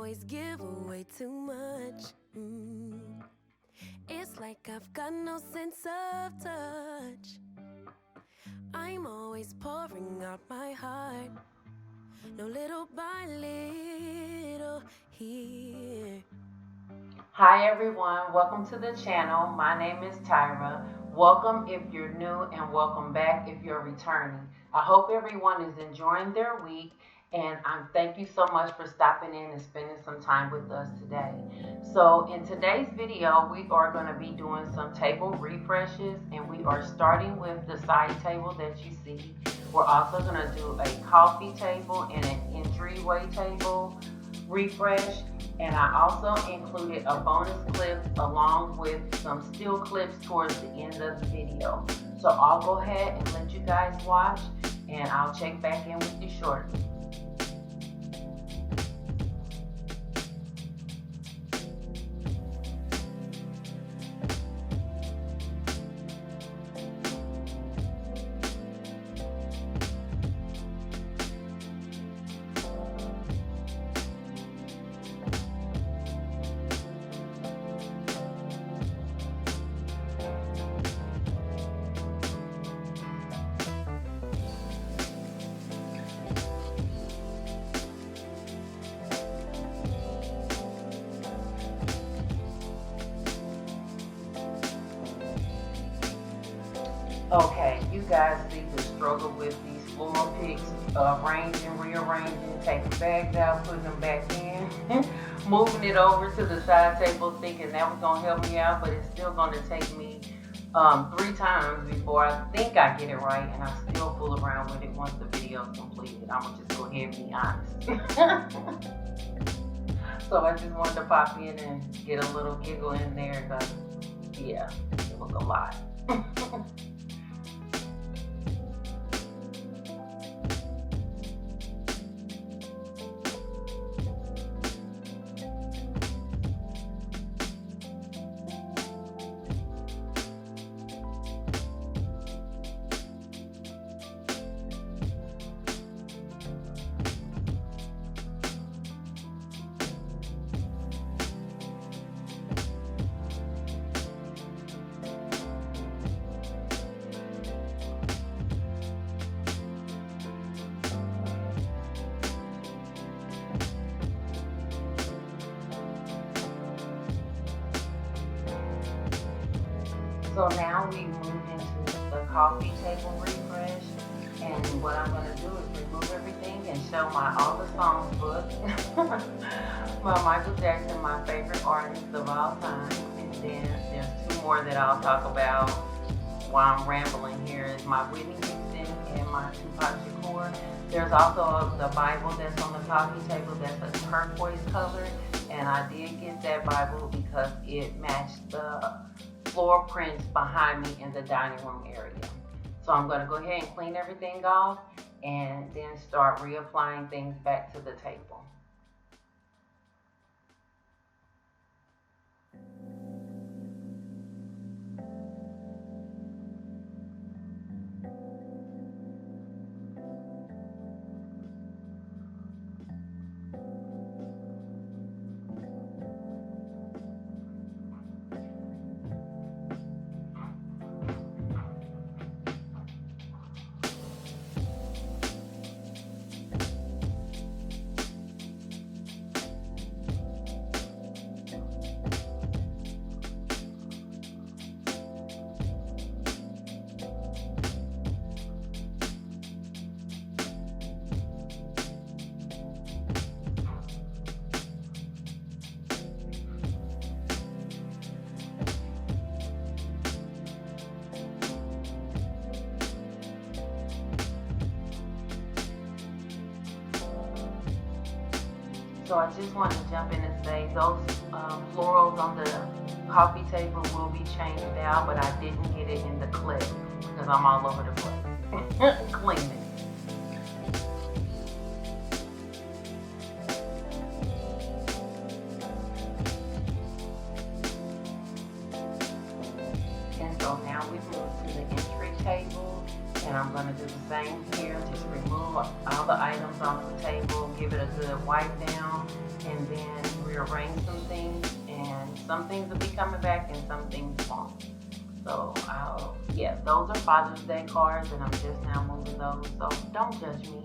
always give away too much. It's like I've got no sense of touch. I'm always pouring out my heart, no little by little here. Hi everyone, welcome to the channel. My name is Tyra. Welcome if you're new and welcome back if you're returning. I hope everyone is enjoying their week and thank you so much for stopping in and spending some time with us today. So in today's video, we are going to be doing some table refreshes and we are starting with the side table that you see. We're also going to do a coffee table and an entryway table refresh. And I also included a bonus clip along with some still clips towards the end of the video. So I'll go ahead and let you guys watch and I'll check back in with you shortly. Okay, you guys see the struggle with these floral picks, arranging, rearranging, taking bags out, putting them back in, moving it over to the side table, thinking that was going to help me out, but it's still going to take me 3 times before I think I get it right, and I still fool around with it once the video is completed. I'm going to just go ahead and be honest. So I just wanted to pop in and get a little giggle in there, because, yeah, it was a lot. So now we move into the coffee table refresh, and what I'm going to do is remove everything and show my All the Songs book by Michael Jackson, my favorite artist of all time. And then there's 2 more that I'll talk about while I'm rambling here, is my Whitney Houston and my Tupac Shakur. There's also the Bible that's on the coffee table that's a turquoise color, and I did get that Bible because it matched the floor prints behind me in the dining room area. So I'm going to go ahead and clean everything off and then start reapplying things back to the table. So I just want to jump in and say those florals on the coffee table will be changed out, but I didn't get it in the clip because I'm all over the place cleaning. And so now we move to the entry table, and I'm going to do the same here. Just remove all the items off the table, give it a good wipe down, and then rearrange some things, and some things will be coming back and some things won't. So yeah, those are Father's Day cards, and I'm just now moving those, so don't judge me.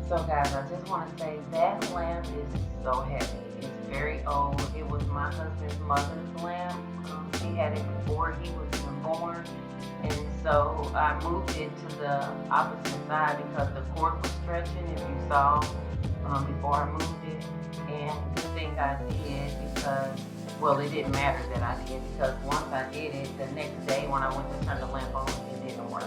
So guys, I just want to say that lamp is so heavy. It's very old. It was my husband's mother's lamp. She had it before he was even born. And so I moved it to the opposite side because the cord was stretching, if you saw, before I moved it. And good thing I did because, well, it didn't matter that I did, because once I did it, the next day when I went to turn the lamp on, it didn't work.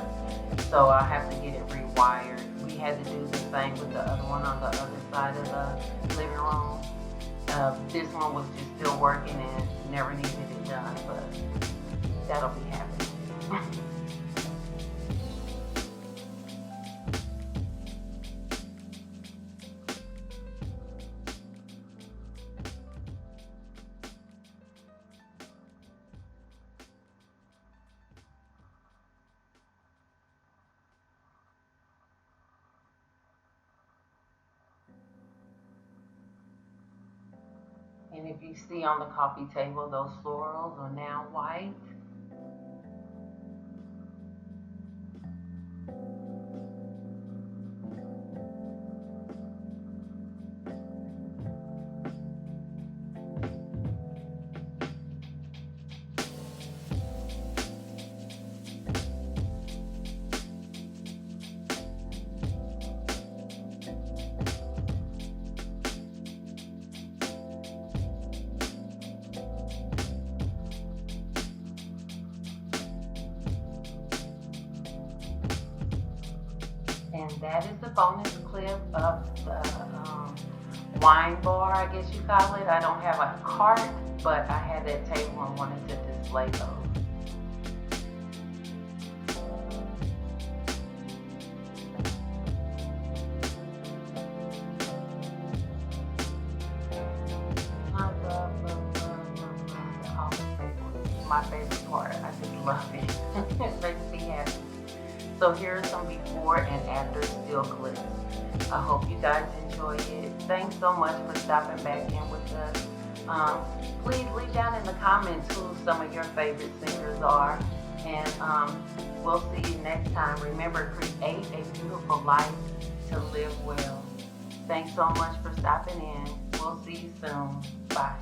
So I have to get it rewired. We had to do the same with the other one on the other side of the living room. This one was just still working and never needed it done, but that'll be happening. And if you see on the coffee table, those florals are now white. And that is the bonus clip of the wine bar, I guess you call it. I don't have a cart, but I had that table and wanted to display those. The office table is my favorite part. I just love it. It makes me happy. So here are some before and after still clips. I hope you guys enjoy it. Thanks so much for stopping back in with us. Please leave down in the comments who some of your favorite singers are. And we'll see you next time. Remember, create a beautiful life to live well. Thanks so much for stopping in. We'll see you soon. Bye.